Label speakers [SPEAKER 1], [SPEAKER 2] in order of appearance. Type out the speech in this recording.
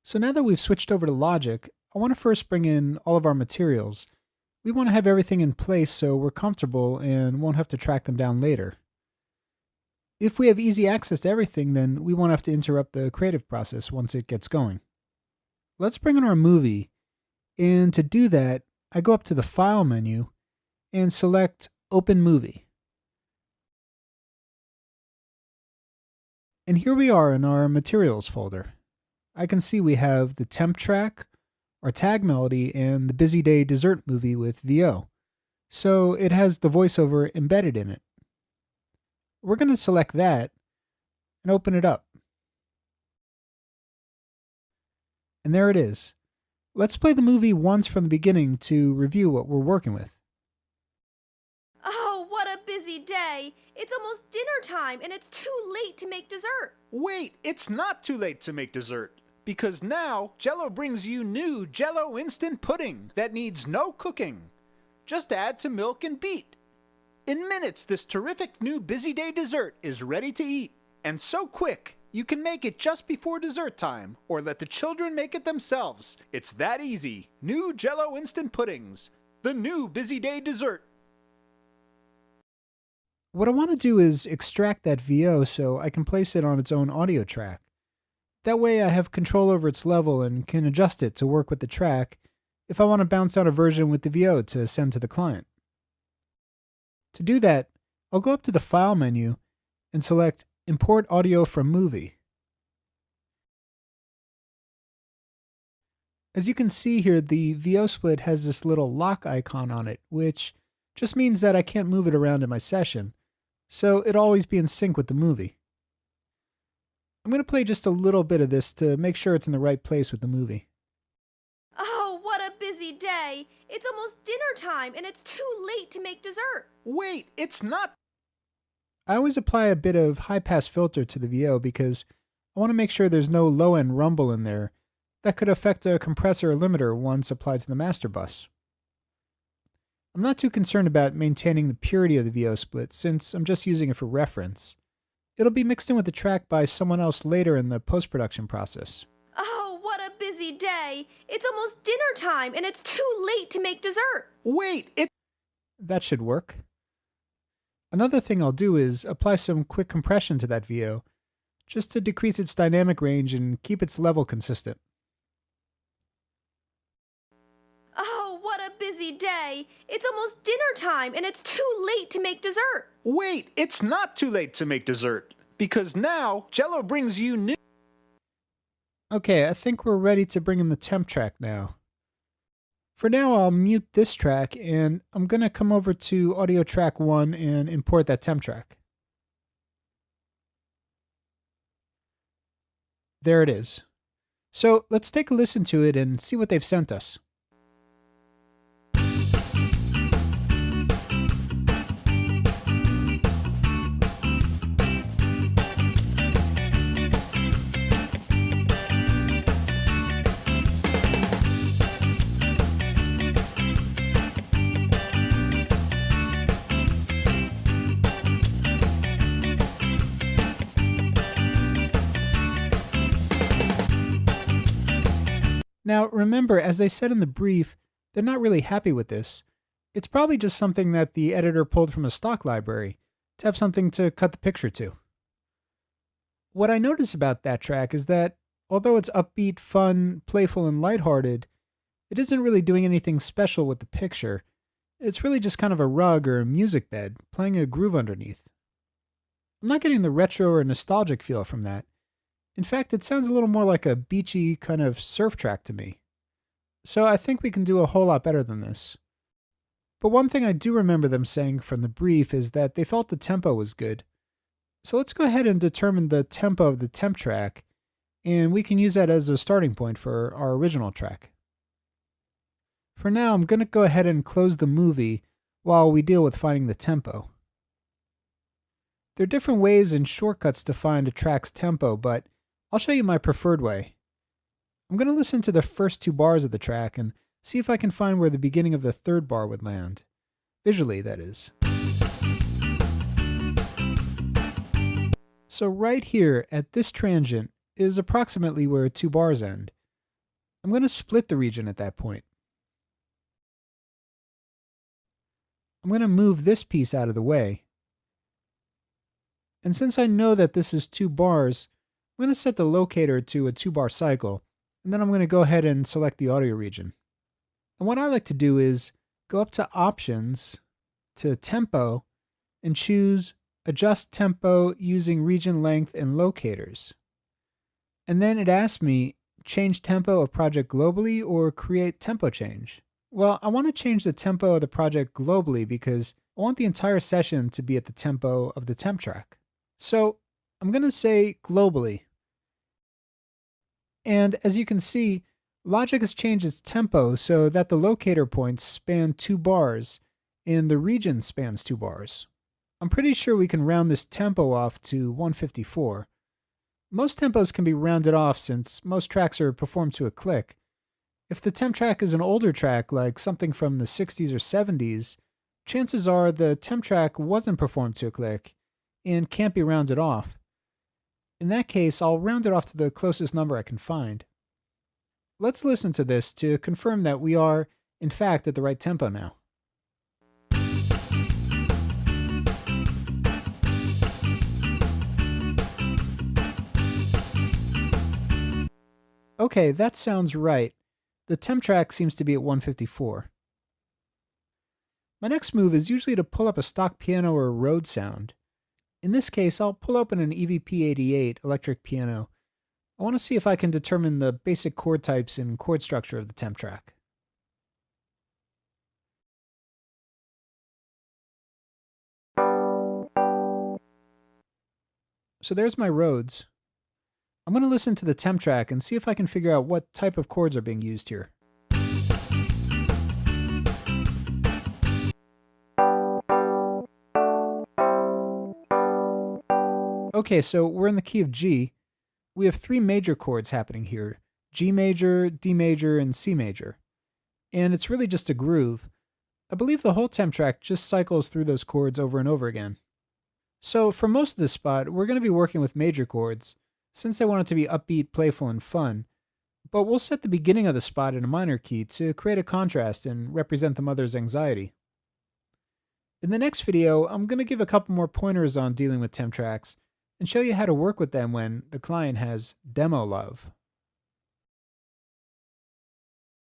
[SPEAKER 1] So now that we've switched over to Logic, I want to first bring in all of our materials. We want to have everything in place so we're comfortable and won't have to track them down later. If we have easy access to everything, then we won't have to interrupt the creative process once it gets going. Let's bring in our movie, and to do that, I go up to the File menu and select Open Movie. And here we are in our Materials folder. I can see we have the temp track, our tag melody, and the Busy Day Dessert movie with VO. So it has the voiceover embedded in it. We're going to select that and open it up. And there it is. Let's play the movie once from the beginning to review what we're working with.
[SPEAKER 2] Oh, what a busy day. It's almost dinner time and it's too late to make dessert.
[SPEAKER 3] Wait, it's not too late to make dessert. Because now, Jell-O brings you new Jell-O instant pudding that needs no cooking. Just add to milk and beat. In minutes, this terrific new Busy Day dessert is ready to eat. And so quick, you can make it just before dessert time, or let the children make it themselves. It's that easy. New Jell-O instant puddings. The new Busy Day dessert.
[SPEAKER 1] What I want to do is extract that VO so I can place it on its own audio track. That way I have control over its level and can adjust it to work with the track if I want to bounce out a version with the VO to send to the client. To do that, I'll go up to the File menu and select Import Audio from Movie. As you can see here, the VO split has this little lock icon on it, which just means that I can't move it around in my session, so it'll always be in sync with the movie. I'm going to play just a little bit of this to make sure it's in the right place with the movie.
[SPEAKER 2] Oh, what a busy day. It's almost dinner time and it's too late to make dessert.
[SPEAKER 3] Wait, it's not.
[SPEAKER 1] I always apply a bit of high-pass filter to the VO because I want to make sure there's no low-end rumble in there that could affect a compressor or limiter once applied to the master bus. I'm not too concerned about maintaining the purity of the VO split since I'm just using it for reference. It'll be mixed in with the track by someone else later in the post-production process.
[SPEAKER 2] Oh, what a busy day. It's almost dinner time and it's too late to make dessert.
[SPEAKER 3] Wait,
[SPEAKER 1] That should work. Another thing I'll do is apply some quick compression to that VO, just to decrease its dynamic range and keep its level consistent.
[SPEAKER 2] Oh, what a busy day. It's almost dinner time and it's too late to make dessert.
[SPEAKER 3] Wait, it's not too late to make dessert. Because now, Jell-O brings you new.
[SPEAKER 1] Okay, I think we're ready to bring in the temp track now. For now, I'll mute this track, and I'm going to come over to audio track 1 and import that temp track. There it is. So let's take a listen to it and see what they've sent us. Now, remember, as they said in the brief, they're not really happy with this. It's probably just something that the editor pulled from a stock library to have something to cut the picture to. What I notice about that track is that, although it's upbeat, fun, playful, and lighthearted, it isn't really doing anything special with the picture. It's really just kind of a rug or a music bed, playing a groove underneath. I'm not getting the retro or nostalgic feel from that. In fact, it sounds a little more like a beachy kind of surf track to me. So I think we can do a whole lot better than this. But one thing I do remember them saying from the brief is that they felt the tempo was good. So let's go ahead and determine the tempo of the temp track, and we can use that as a starting point for our original track. For now, I'm going to go ahead and close the movie while we deal with finding the tempo. There are different ways and shortcuts to find a track's tempo, but I'll show you my preferred way. I'm going to listen to the first 2 bars of the track and see if I can find where the beginning of the 3rd bar would land. Visually, that is. So right here at this transient is approximately where 2 bars end. I'm going to split the region at that point. I'm going to move this piece out of the way. And since I know that this is 2 bars, I'm going to set the locator to a 2-bar cycle, and then I'm going to go ahead and select the audio region. And what I like to do is go up to Options, to Tempo, and choose Adjust Tempo using region length and locators. And then it asks me, change tempo of project globally or create tempo change. Well, I want to change the tempo of the project globally because I want the entire session to be at the tempo of the temp track. So I'm going to say globally. And as you can see, Logic has changed its tempo so that the locator points span 2 bars and the region spans 2 bars. I'm pretty sure we can round this tempo off to 154. Most tempos can be rounded off since most tracks are performed to a click. If the temp track is an older track like something from the 60s or 70s, chances are the temp track wasn't performed to a click and can't be rounded off. In that case, I'll round it off to the closest number I can find. Let's listen to this to confirm that we are, in fact, at the right tempo now. Okay, that sounds right. The temp track seems to be at 154. My next move is usually to pull up a stock piano or a Rhodes sound. In this case, I'll pull open an EVP88 electric piano. I want to see if I can determine the basic chord types and chord structure of the temp track. So there's my Rhodes. I'm going to listen to the temp track and see if I can figure out what type of chords are being used here. Okay, so we're in the key of G. We have 3 major chords happening here: G major, D major, and C major. And it's really just a groove. I believe the whole temp track just cycles through those chords over and over again. So for most of this spot, we're going to be working with major chords, since I want it to be upbeat, playful, and fun. But we'll set the beginning of the spot in a minor key to create a contrast and represent the mother's anxiety. In the next video, I'm going to give a couple more pointers on dealing with temp tracks and show you how to work with them when the client has demo love.